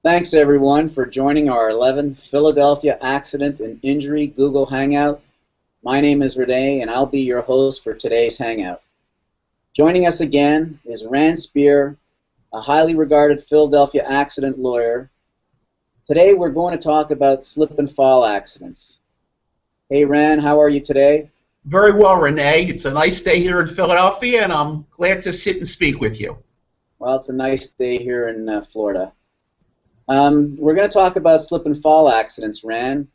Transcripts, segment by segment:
Thanks everyone for joining our 11th Philadelphia Accident and Injury Google Hangout. My name is Renee and I'll be your host for today's Hangout. Joining us again is Rand Spear, a highly regarded Philadelphia accident lawyer. Today we're going to talk about slip and fall accidents. Hey Rand, how are you today? Very well, Renee. It's a nice day here in Philadelphia, and I'm glad to sit and speak with you. Well, it's a nice day here in Florida. We're going to talk about slip and fall accidents, Rand.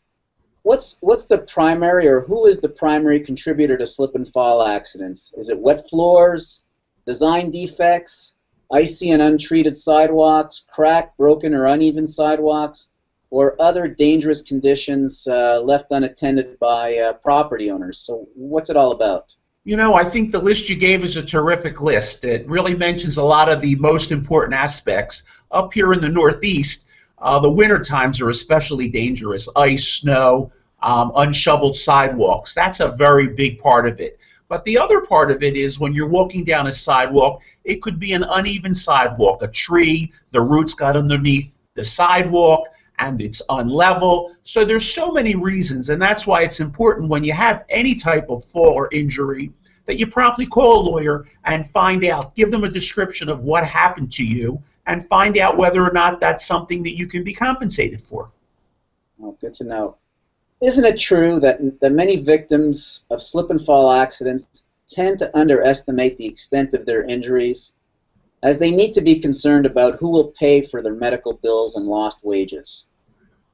What's the primary, or who is the primary contributor to slip and fall accidents? Is it wet floors, design defects, icy and untreated sidewalks, cracked, broken, or uneven sidewalks, or other dangerous conditions left unattended by property owners? So what's it all about? You know, I think the list you gave is a terrific list. It really mentions a lot of the most important aspects. Up here in the Northeast, the winter times are especially dangerous. Ice, snow, unshoveled sidewalks. That's a very big part of it. But the other part of it is when you're walking down a sidewalk, it could be an uneven sidewalk, a tree, the roots got underneath the sidewalk, and it's unlevel. So there's so many reasons, and that's why it's important when you have any type of fall or injury that you promptly call a lawyer and find out, give them a description of what happened to you, and find out whether or not that's something that you can be compensated for. Oh, good to know. Isn't it true that many victims of slip and fall accidents tend to underestimate the extent of their injuries, as they need to be concerned about who will pay for their medical bills and lost wages?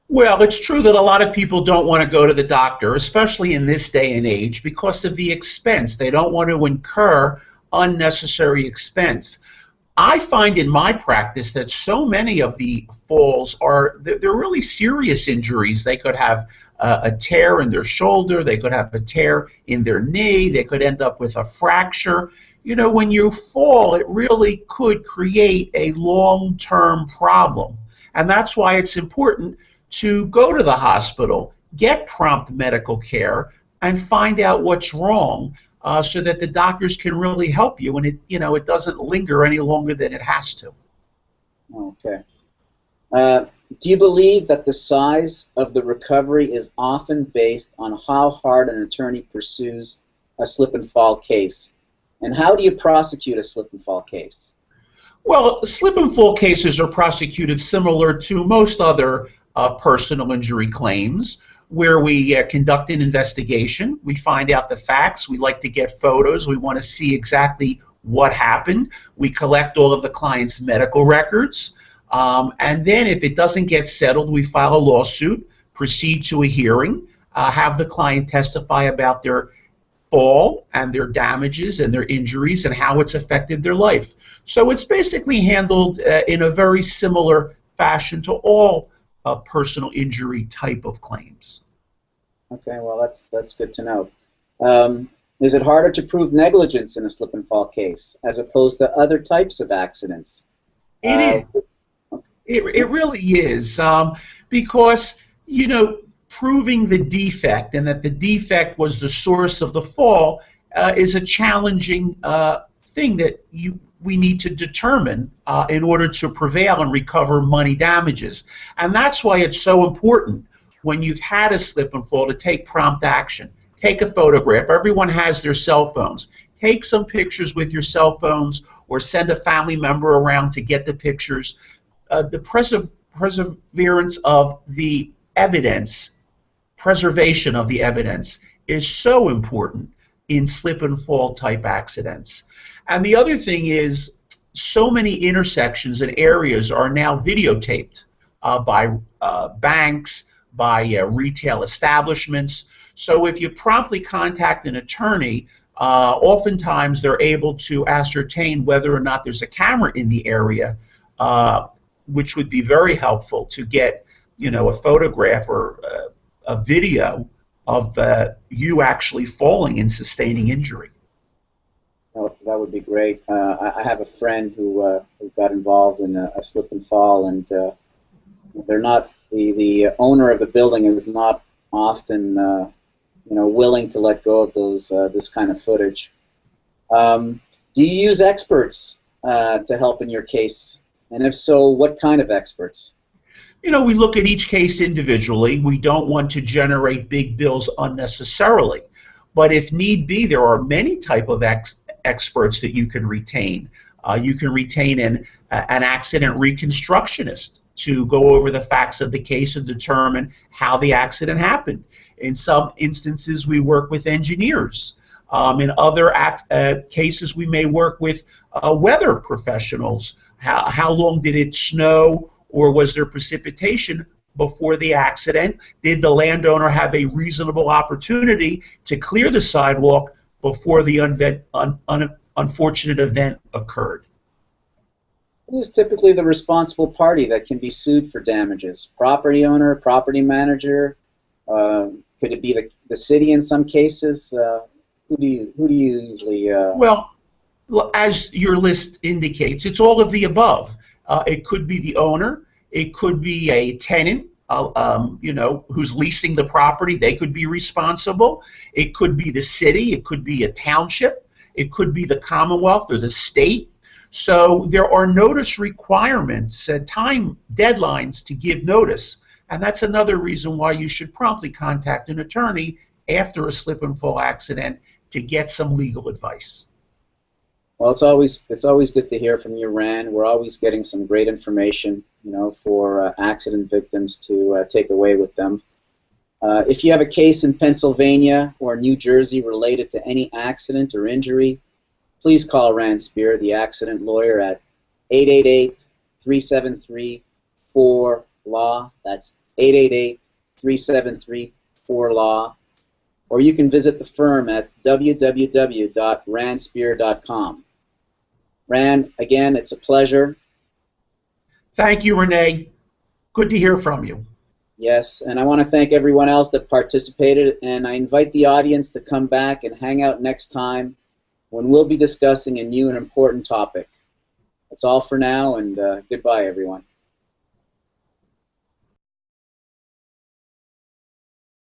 Well, it's true that a lot of people don't want to go to the doctor, especially in this day and age, because of the expense. They don't want to incur unnecessary expense. I find in my practice that so many of the falls they're really serious injuries. They could have a tear in their shoulder, they could have a tear in their knee, they could end up with a fracture. You know, when you fall, it really could create a long-term problem. And that's why it's important to go to the hospital, get prompt medical care, and find out what's wrong so that the doctors can really help you and it doesn't linger any longer than it has to. Okay. Do you believe that the size of the recovery is often based on how hard an attorney pursues a slip and fall case? And how do you prosecute a slip and fall case? Well, slip and fall cases are prosecuted similar to most other personal injury claims, where we conduct an investigation. We find out the facts. We like to get photos. We want to see exactly what happened. We collect all of the client's medical records. And then if it doesn't get settled, we file a lawsuit, proceed to a hearing, have the client testify about their fall and their damages and their injuries and how it's affected their life. So it's basically handled in a very similar fashion to all personal injury type of claims. Okay, well that's good to know. Is it harder to prove negligence in a slip and fall case as opposed to other types of accidents? It is. It really is, because, you know, proving the defect and that the defect was the source of the fall is a challenging thing that we need to determine in order to prevail and recover money damages. And that's why it's so important when you've had a slip and fall to take prompt action. Take a photograph. Everyone has their cell phones. Take some pictures with your cell phones or send a family member around to get the pictures. The perseverance of the evidence, preservation of the evidence is so important in slip and fall type accidents. And the other thing is, so many intersections and areas are now videotaped by banks, by retail establishments. So if you promptly contact an attorney, oftentimes they're able to ascertain whether or not there's a camera in the area, which would be very helpful to get, you know, a photograph or a video of you actually falling and sustaining injury. Oh, that would be great. I have a friend who got involved in a slip and fall, and they're not the owner of the building is not often willing to let go of those this kind of footage. Do you use experts to help in your case? And if so, what kind of experts? You know, we look at each case individually. We don't want to generate big bills unnecessarily. But if need be, there are many type of experts that you can retain. You can retain an accident reconstructionist to go over the facts of the case and determine how the accident happened. In some instances, we work with engineers. In other cases, we may work with weather professionals. How long did it snow, or was there precipitation before the accident? Did the landowner have a reasonable opportunity to clear the sidewalk before the unfortunate event occurred? Who is typically the responsible party that can be sued for damages? Property owner, property manager? Could it be the city in some cases? Who do you usually? Well, as your list indicates, it's all of the above. It could be the owner. It could be a tenant, you know, who's leasing the property. They could be responsible. It could be the city. It could be a township. It could be the Commonwealth or the state. So there are notice requirements, time deadlines to give notice. And that's another reason why you should promptly contact an attorney after a slip and fall accident to get some legal advice. Well, it's always good to hear from you, Rand. We're always getting some great information, you know, for accident victims to take away with them. If you have a case in Pennsylvania or New Jersey related to any accident or injury, please call Rand Spear, the accident lawyer, at 888-373-4LAW. That's 888-373-4LAW. Or you can visit the firm at www.randspear.com. Rand, again, it's a pleasure. Thank you, Renee. Good to hear from you. Yes, and I want to thank everyone else that participated, and I invite the audience to come back and hang out next time when we'll be discussing a new and important topic. That's all for now, and goodbye, everyone.